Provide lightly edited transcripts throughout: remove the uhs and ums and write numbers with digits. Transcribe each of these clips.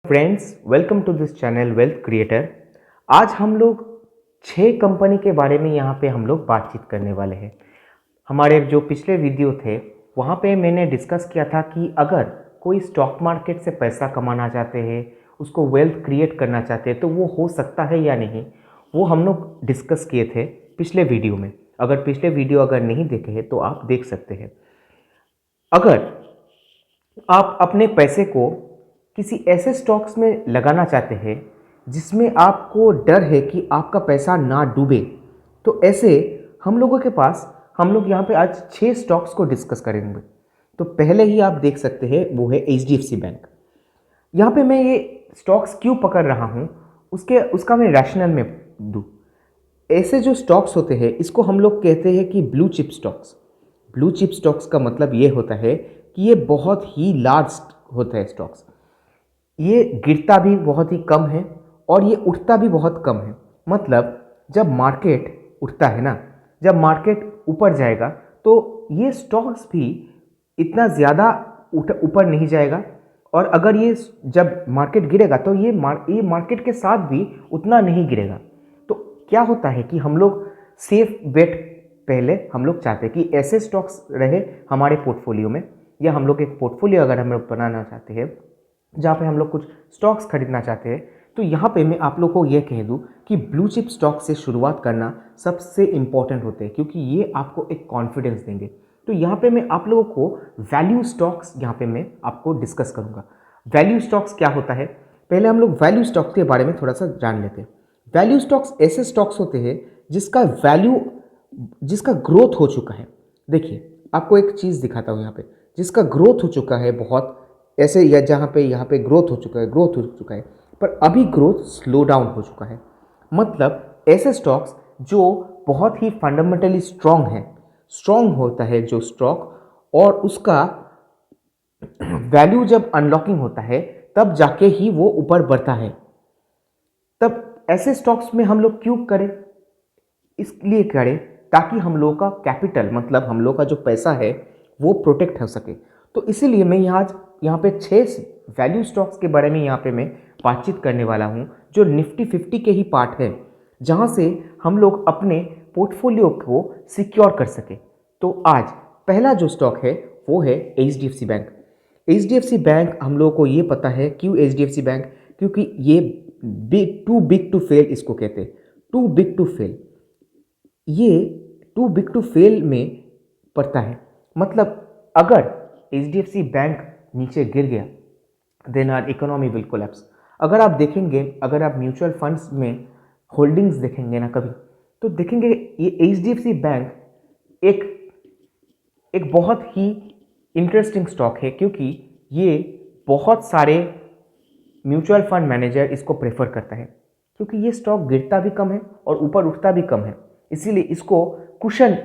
Friends, welcome to this channel wealth creator. आज हम लोग 6 कंपनी के बारे में यहाँ पे हम लोग बातचीत करने वाले हैं। हमारे जो पिछले वीडियो थे वहाँ पे मैंने डिस्कस किया था कि अगर कोई स्टॉक मार्केट से पैसा कमाना चाहते हैं, उसको वेल्थ क्रिएट करना चाहते हैं तो वो हो सकता है या नहीं, वो हम लोग डिस्कस किए थे पिछले वीडियो में। अगर पिछले वीडियो नहीं देखे हैं तो आप देख सकते हैं। अगर आप अपने पैसे को किसी ऐसे स्टॉक्स में लगाना चाहते हैं जिसमें आपको डर है कि आपका पैसा ना डूबे, तो ऐसे हम लोग यहाँ पे आज 6 स्टॉक्स को डिस्कस करेंगे। तो पहले ही आप देख सकते हैं वो है एचडीएफसी बैंक। यहाँ पे मैं ये स्टॉक्स क्यों पकड़ रहा हूँ उसका मैं रैशनल में दूँ। ऐसे जो स्टॉक्स होते हैं इसको हम लोग कहते हैं कि blue chip stocks. Blue chip stocks का मतलब ये होता है कि ये बहुत ही लार्ज होता है स्टॉक्स। ये गिरता भी बहुत ही कम है और ये उठता भी बहुत कम है। मतलब जब मार्केट उठता है ना, जब मार्केट ऊपर जाएगा तो ये स्टॉक्स भी इतना ज़्यादा ऊपर नहीं जाएगा, और अगर ये जब मार्केट गिरेगा तो ये मार्केट के साथ भी उतना नहीं गिरेगा। तो क्या होता है कि हम लोग सेफ बेट पहले हम लोग चाहते हैं कि ऐसे स्टॉक्स रहे हमारे पोर्टफोलियो में, या हम लोग एक पोर्टफोलियो अगर हम लोग बनाना चाहते हैं जहाँ पे हम लोग कुछ स्टॉक्स खरीदना चाहते हैं, तो यहाँ पे मैं आप लोग को ये कह दूँ कि ब्लू चिप स्टॉक से शुरुआत करना सबसे इम्पॉर्टेंट होते हैं, क्योंकि ये आपको एक कॉन्फिडेंस देंगे। तो यहाँ पे मैं आप लोगों को वैल्यू स्टॉक्स यहाँ पे मैं आपको डिस्कस करूँगा। वैल्यू स्टॉक्स क्या होता है, पहले हम लोग वैल्यू स्टॉक्स के बारे में थोड़ा सा जान लेते हैं। वैल्यू स्टॉक्स ऐसे स्टॉक्स होते हैं जिसका ग्रोथ हो चुका है। देखिए आपको एक चीज़ दिखाता हूँ यहाँ पे, जिसका ग्रोथ हो चुका है बहुत, ऐसे या जहाँ पे यहाँ पे ग्रोथ हो चुका है, पर अभी ग्रोथ स्लो डाउन हो चुका है। मतलब ऐसे स्टॉक्स जो बहुत ही फंडामेंटली स्ट्रॉन्ग होता है जो स्टॉक, और उसका वैल्यू जब अनलॉकिंग होता है तब जाके ही वो ऊपर बढ़ता है। तब ऐसे स्टॉक्स में हम लोग क्यों करें, इसलिए करें ताकि हम लोग का कैपिटल, मतलब हम लोग का जो पैसा है वो प्रोटेक्ट हो सके। तो इसीलिए मैं यहाँ पे 6 वैल्यू स्टॉक्स के बारे में यहाँ पे मैं बातचीत करने वाला हूँ, जो निफ्टी 50 के ही पार्ट है, जहाँ से हम लोग अपने पोर्टफोलियो को सिक्योर कर सके। तो आज पहला जो स्टॉक है वो है एचडीएफसी बैंक। एचडीएफसी बैंक हम लोगों को ये पता है क्यों एचडीएफसी बैंक, क्योंकि ये टू बिग टू फेल इसको कहते हैं। टू बिग टू फेल, ये टू बिग टू फेल में पड़ता है। मतलब अगर एचडीएफसी बैंक नीचे गिर गया then our economy will collapse. अगर आप देखेंगे, अगर आप म्यूचुअल फंड्स में होल्डिंग्स देखेंगे ना कभी, तो देखेंगे ये एचडीएफसी बैंक एक एक बहुत ही इंटरेस्टिंग स्टॉक है, क्योंकि ये बहुत सारे म्यूचुअल फंड मैनेजर इसको प्रेफर करता है, क्योंकि ये स्टॉक गिरता भी कम है और ऊपर उठता भी कम है। इसीलिए इसको कुशन,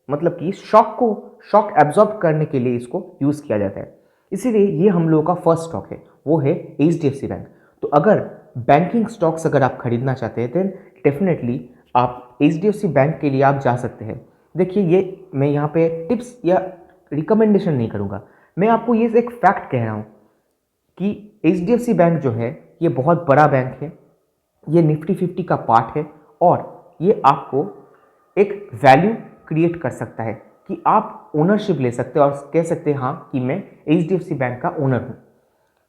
मतलब कि शॉक एब्जॉर्ब करने के लिए इसको यूज़ किया जाता है। इसीलिए ये हम लोगों का फर्स्ट स्टॉक है, वो है एचडीएफसी बैंक। तो अगर बैंकिंग स्टॉक्स अगर आप खरीदना चाहते हैं देन डेफिनेटली आप एचडीएफसी बैंक के लिए आप जा सकते हैं। देखिए, ये मैं यहाँ पे टिप्स या रिकमेंडेशन नहीं करूँगा, मैं आपको ये एक फैक्ट कह रहा हूँ कि एचडीएफसी बैंक जो है ये बहुत बड़ा बैंक है, ये निफ्टी 50 का पार्ट है, और ये आपको एक वैल्यू क्रिएट कर सकता है कि आप ओनरशिप ले सकते हैं और कह सकते हैं हाँ कि मैं एचडीएफसी बैंक का ओनर हूँ।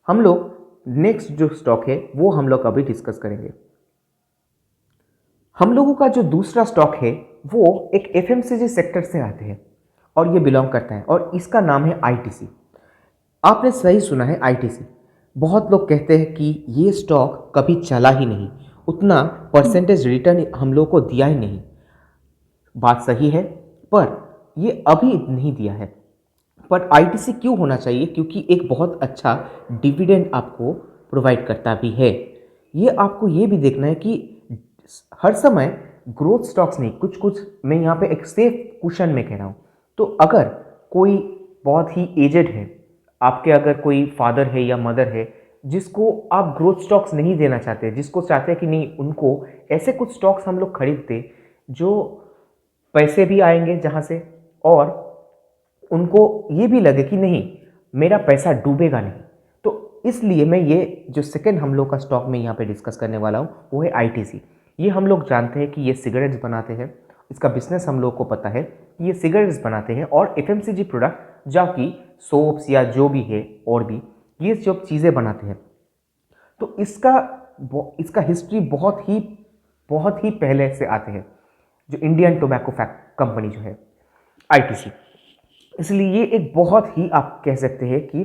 हम लोग नेक्स्ट जो स्टॉक है वो हम लोग अभी डिस्कस करेंगे। हम लोगों का जो दूसरा स्टॉक है वो एक एफएमसीजी सेक्टर से आते हैं और ये बिलोंग करता है, और इसका नाम है आईटीसी। आपने सही सुना है, आईटीसी। बहुत लोग कहते हैं कि ये स्टॉक कभी चला ही नहीं, उतना परसेंटेज रिटर्न हम लोग को दिया ही नहीं। बात सही है, पर ये अभी नहीं दिया है। पर आईटीसी क्यों होना चाहिए, क्योंकि एक बहुत अच्छा डिविडेंड आपको प्रोवाइड करता भी है। ये आपको ये भी देखना है कि हर समय ग्रोथ स्टॉक्स नहीं, कुछ कुछ मैं यहाँ पे एक सेफ कुशन में कह रहा हूँ। तो अगर कोई बहुत ही एजेड है, आपके अगर कोई फादर है या मदर है जिसको आप ग्रोथ स्टॉक्स नहीं देना चाहते, जिसको चाहते हैं कि नहीं उनको ऐसे कुछ स्टॉक्स हम लोग खरीदते जो पैसे भी आएंगे जहाँ से, और उनको ये भी लगे कि नहीं मेरा पैसा डूबेगा नहीं, तो इसलिए मैं ये जो सेकंड हम लोग का स्टॉक में यहाँ पे डिस्कस करने वाला हूँ वो है आईटीसी। ये हम लोग जानते हैं कि ये सिगरेट्स बनाते हैं, इसका बिजनेस हम लोग को पता है कि ये सिगरेट्स बनाते हैं और एफएमसीजी प्रोडक्ट जो कि सोप्स या जो भी है और भी ये जो चीज़ें बनाते हैं। तो इसका हिस्ट्री बहुत ही पहले से आते हैं, जो इंडियन टोबैको कंपनी जो है आईटीसी। इसलिए ये एक बहुत ही आप कह सकते हैं कि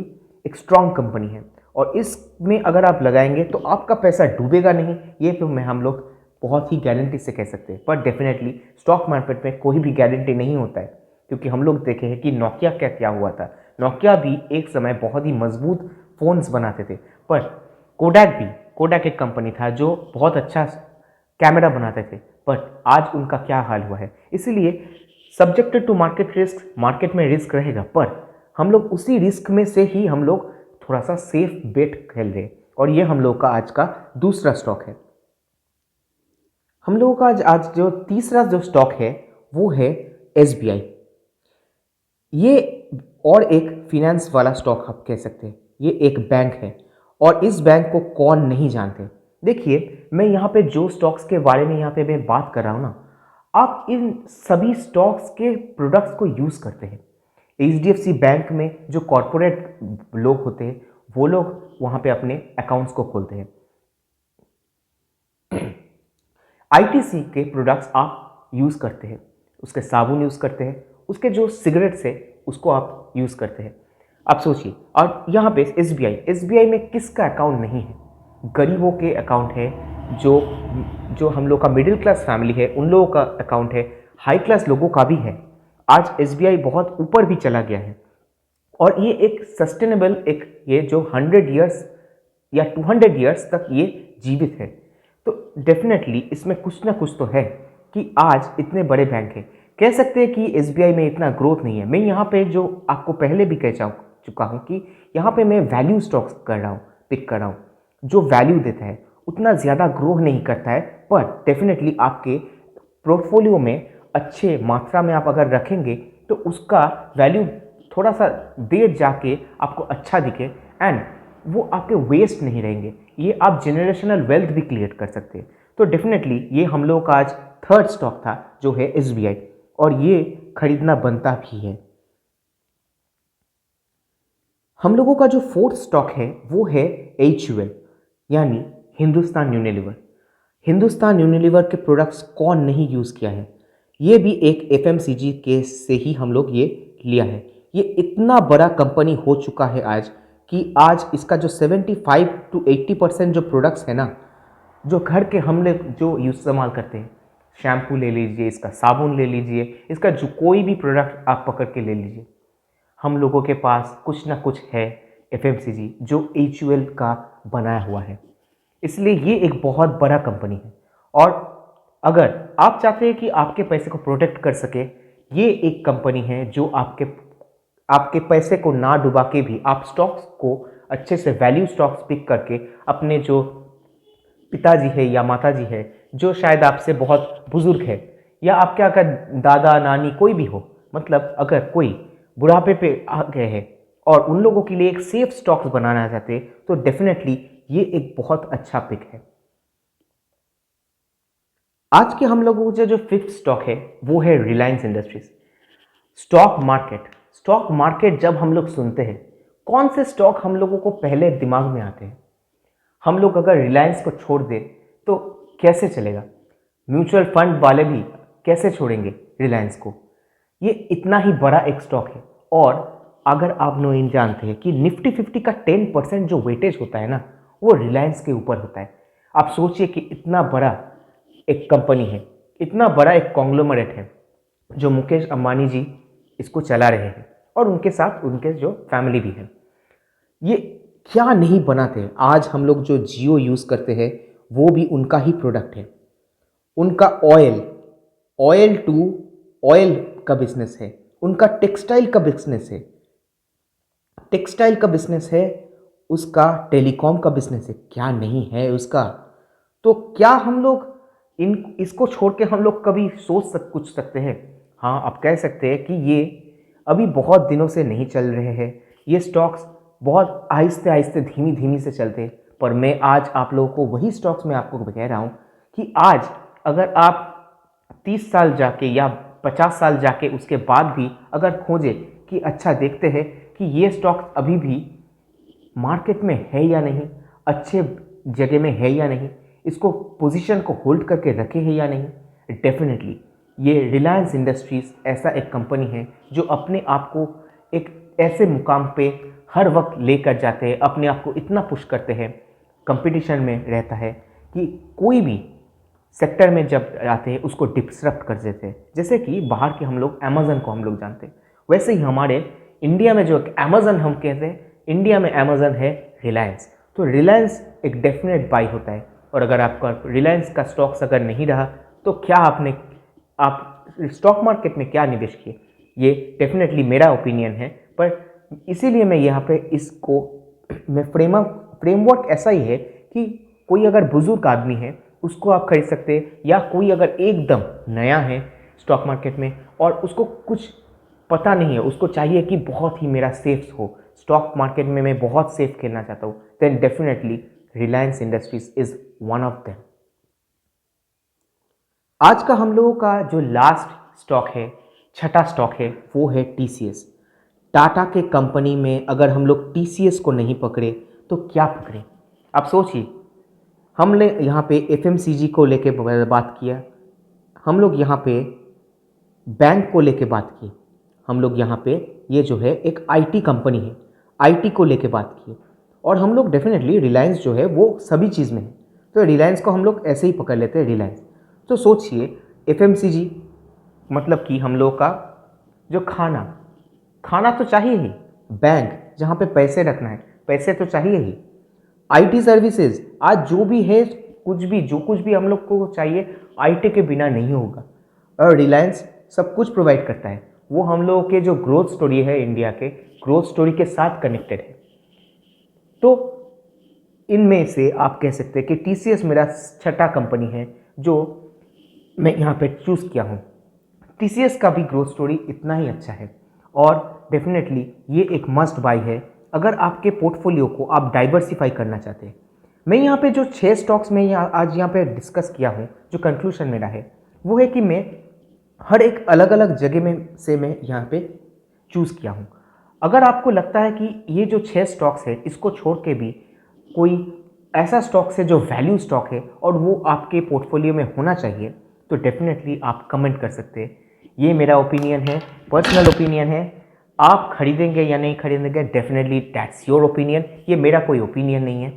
एक स्ट्रॉन्ग कंपनी है और इसमें अगर आप लगाएंगे तो आपका पैसा डूबेगा नहीं, ये तो मैं हम लोग बहुत ही गारंटी से कह सकते हैं। पर डेफिनेटली स्टॉक मार्केट में कोई भी गारंटी नहीं होता है, क्योंकि हम लोग देखे हैं कि नोकिया क्या हुआ था। नोकिया भी एक समय बहुत ही मजबूत फ़ोन्स बनाते थे, पर कोडैक एक कंपनी था जो बहुत अच्छा कैमरा बनाते थे, पर आज उनका क्या हाल हुआ है। इसीलिए subjected to market risk, market में रिस्क रहेगा, पर हम लोग उसी रिस्क में से ही हम लोग थोड़ा सा सेफ बेट खेल रहे हैं और ये हम लोग का आज का दूसरा स्टॉक है। हम लोगों का आज जो तीसरा जो स्टॉक है वो है एसबीआई। ये और एक फिनेंस वाला स्टॉक आप कह सकते हैं। ये एक बैंक है और इस बैंक को कौन नहीं जानते। देखिए, मैं यहाँ पे जो स्टॉक्स के बारे में यहाँ पे मैं बात कर रहा हूँ ना, आप इन सभी स्टॉक्स के प्रोडक्ट्स को यूज़ करते हैं। एचडीएफसी बैंक में जो कॉरपोरेट लोग होते हैं वो लोग वहाँ पे अपने अकाउंट्स को खोलते हैं। आईटीसी के प्रोडक्ट्स आप यूज़ करते हैं, उसके साबुन यूज़ करते हैं, उसके जो सिगरेट्स है उसको आप यूज़ करते हैं। आप सोचिए, और यहाँ पे एसबीआई में किसका अकाउंट नहीं है? गरीबों के अकाउंट है, जो हम लोग का मिडिल क्लास फैमिली है उन लोगों का अकाउंट है, हाई क्लास लोगों का भी है। आज एसबीआई बहुत ऊपर भी चला गया है और ये एक सस्टेनेबल ये जो 100 ईयर्स या 200 ईयर्स तक ये जीवित है। तो डेफिनेटली इसमें कुछ ना कुछ तो है कि आज इतने बड़े बैंक हैं। कह सकते हैं कि एसबीआई में इतना ग्रोथ नहीं है। मैं यहाँ पे जो आपको पहले भी कह चुका हूँ कि यहाँ पे मैं वैल्यू स्टॉक्स पिक कर रहा हूँ। जो वैल्यू देता है उतना ज़्यादा ग्रो नहीं करता है, पर डेफिनेटली आपके पोर्टफोलियो में अच्छे मात्रा में आप अगर रखेंगे तो उसका वैल्यू थोड़ा सा देर जाके आपको अच्छा दिखे एंड वो आपके वेस्ट नहीं रहेंगे। ये आप जनरेशनल वेल्थ भी क्रिएट कर सकते हैं। तो डेफिनेटली ये हम लोगों का आज थर्ड स्टॉक था जो है एसबीआई, और ये खरीदना बनता भी है। हम लोगों का जो फोर्थ स्टॉक है वो है एचयूएल यानी हिंदुस्तान यूनिलीवर। हिंदुस्तान यूनिलीवर के प्रोडक्ट्स कौन नहीं यूज़ किया है? ये भी एक एफएमसीजी के से ही हम लोग ये लिया है। ये इतना बड़ा कंपनी हो चुका है आज कि आज इसका जो 75 to 80% जो प्रोडक्ट्स है ना, जो घर के हम लोग जो इस्तेमाल करते हैं, शैम्पू ले लीजिए, इसका साबुन ले लीजिए, इसका जो कोई भी प्रोडक्ट आप पकड़ के ले लीजिए, हम लोगों के पास कुछ ना कुछ है एफएमसीजी जो एचयूएल का बनाया हुआ है। इसलिए ये एक बहुत बड़ा कंपनी है और अगर आप चाहते हैं कि आपके पैसे को प्रोटेक्ट कर सके, ये एक कंपनी है जो आपके पैसे को ना डुबा के भी आप स्टॉक्स को अच्छे से वैल्यू स्टॉक्स पिक करके अपने जो पिताजी है या माताजी है, जो शायद आपसे बहुत बुजुर्ग है, या आपके अगर दादा नानी कोई भी हो, मतलब अगर कोई बुढ़ापे पे आ गए हैं और उन लोगों के लिए एक सेफ स्टॉक्स बनाना चाहते हैं, तो डेफिनेटली ये एक बहुत अच्छा पिक है। आज के हम लोगों का जो फिफ्थ स्टॉक है वो है रिलायंस इंडस्ट्रीज। स्टॉक मार्केट जब हम लोग सुनते हैं, कौन से स्टॉक हम लोगों को पहले दिमाग में आते हैं? हम लोग अगर रिलायंस को छोड़ दें तो कैसे चलेगा? म्यूचुअल फंड वाले भी कैसे छोड़ेंगे रिलायंस को? ये इतना ही बड़ा एक स्टॉक है। और अगर आप लोग जानते हैं कि निफ्टी 50 का 10% जो वेटेज होता है ना, वो रिलायंस के ऊपर होता है। आप सोचिए कि इतना बड़ा एक कंपनी है, इतना बड़ा एक कॉन्ग्लोमरेट है जो मुकेश अंबानी जी इसको चला रहे हैं और उनके साथ उनके जो फैमिली भी है। ये क्या नहीं बनाते? आज हम लोग जो जियो यूज़ करते हैं वो भी उनका ही प्रोडक्ट है। उनका ऑयल टू ऑयल का बिजनेस है, उनका टेक्सटाइल का बिजनेस है, उसका टेलीकॉम का बिजनेस है, क्या नहीं है उसका? तो क्या हम लोग इसको छोड़ के हम लोग कभी कुछ सकते हैं? हाँ, आप कह सकते हैं कि ये अभी बहुत दिनों से नहीं चल रहे हैं, ये स्टॉक्स बहुत आहिस्ते आहिस्ते धीमी धीमी से चलते। पर मैं आज आप लोगों को वही स्टॉक्स में आपको कह रहा हूँ कि आज अगर आप 30 साल जाके या 50 साल जाके उसके बाद भी अगर खोजें कि अच्छा देखते हैं कि ये स्टॉक अभी भी मार्केट में है या नहीं, अच्छे जगह में है या नहीं, इसको पोजीशन को होल्ड करके रखे है या नहीं, डेफिनेटली ये रिलायंस इंडस्ट्रीज़ ऐसा एक कंपनी है जो अपने आप को एक ऐसे मुकाम पे हर वक्त लेकर जाते हैं, अपने आप को इतना पुश करते हैं, कंपटीशन में रहता है कि कोई भी सेक्टर में जब आते हैं उसको डिस्टर्ब कर देते हैं। जैसे कि बाहर के हम लोग अमेज़न को हम लोग जानते हैं, वैसे ही हमारे इंडिया में जो अमेज़न हम कहते हैं, इंडिया में अमेज़न है रिलायंस। तो रिलायंस एक डेफिनेट बाई होता है। और अगर आपका रिलायंस का स्टॉक्स अगर नहीं रहा तो क्या आप स्टॉक मार्केट में क्या निवेश किए, ये डेफिनेटली मेरा ओपिनियन है। पर इसीलिए मैं यहाँ पे इसको मैं फ्रेमवर्क ऐसा ही है कि कोई अगर बुजुर्ग आदमी है उसको आप खरीद सकते हैं, या कोई अगर एकदम नया है स्टॉक मार्केट में और उसको कुछ पता नहीं है, उसको चाहिए कि बहुत ही मेरा सेफ हो, स्टॉक मार्केट में मैं बहुत सेफ खेलना चाहता हूँ, then definitely Reliance Industries is one of them. आज का हम लोगों का जो लास्ट स्टॉक है, छठा स्टॉक है, वो है टीसीएस। टाटा के कंपनी में अगर हम लोग टीसीएस को नहीं पकड़े तो क्या पकड़े? आप सोचिए, हमने यहाँ पे एफएमसीजी को लेके बात किया, हम लोग यहाँ पे बैंक को लेके बात की, हम लोग यहाँ पे ये जो है एक आईटी कंपनी है, आईटी को लेके बात की, और हम लोग डेफिनेटली रिलायंस जो है वो सभी चीज़ में है, तो रिलायंस को हम लोग ऐसे ही पकड़ लेते हैं रिलायंस। तो सोचिए एफएमसीजी मतलब कि हम लोग का जो खाना तो चाहिए ही, बैंक जहाँ पे पैसे रखना है पैसे तो चाहिए ही, आईटी सर्विसेज आज जो भी है जो कुछ भी हम लोग को चाहिए आईटी के बिना नहीं होगा, और रिलायंस सब कुछ प्रोवाइड करता है। वो हम लोगों के जो ग्रोथ स्टोरी है इंडिया के ग्रोथ स्टोरी के साथ कनेक्टेड है। तो इनमें से आप कह सकते हैं कि टीसीएस मेरा छठा कंपनी है जो मैं यहाँ पे चूज़ किया हूँ। टीसीएस का भी ग्रोथ स्टोरी इतना ही अच्छा है और डेफिनेटली ये एक मस्ट बाय है अगर आपके पोर्टफोलियो को आप डाइवर्सिफाई करना चाहते हैं। मैं यहाँ पे जो 6 स्टॉक्स में आज यहाँ पे डिस्कस किया हूँ, जो कंक्लूजन मेरा है वो है कि मैं हर एक अलग अलग जगह में से मैं यहाँ पे चूज़ किया हूँ। अगर आपको लगता है कि ये जो 6 स्टॉक्स है इसको छोड़ के भी कोई ऐसा स्टॉक्स है जो वैल्यू स्टॉक है और वो आपके पोर्टफोलियो में होना चाहिए, तो डेफिनेटली आप कमेंट कर सकते हैं। ये मेरा ओपिनियन है, पर्सनल ओपिनियन है। आप खरीदेंगे या नहीं खरीदेंगे डेफिनेटली दैट्स योर ओपिनियन, ये मेरा कोई ओपिनियन नहीं है।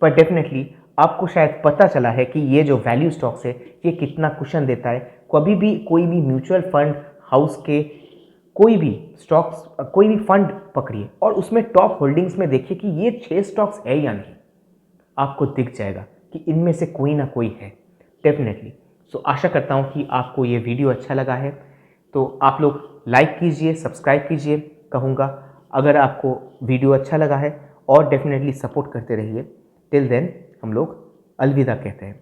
पर डेफिनेटली आपको शायद पता चला है कि ये जो वैल्यू स्टॉक्स है ये कितना कुशन देता है। कभी भी कोई भी म्यूचुअल फंड हाउस के कोई भी स्टॉक्स कोई भी फंड पकड़िए और उसमें टॉप होल्डिंग्स में देखिए कि ये 6 स्टॉक्स है या नहीं, आपको दिख जाएगा कि इनमें से कोई ना कोई है डेफिनेटली। सो आशा करता हूँ कि आपको ये वीडियो अच्छा लगा है, तो आप लोग लाइक कीजिए, सब्सक्राइब कीजिए कहूँगा अगर आपको वीडियो अच्छा लगा है, और डेफिनेटली सपोर्ट करते रहिए। टिल देन हम लोग अलविदा कहते हैं।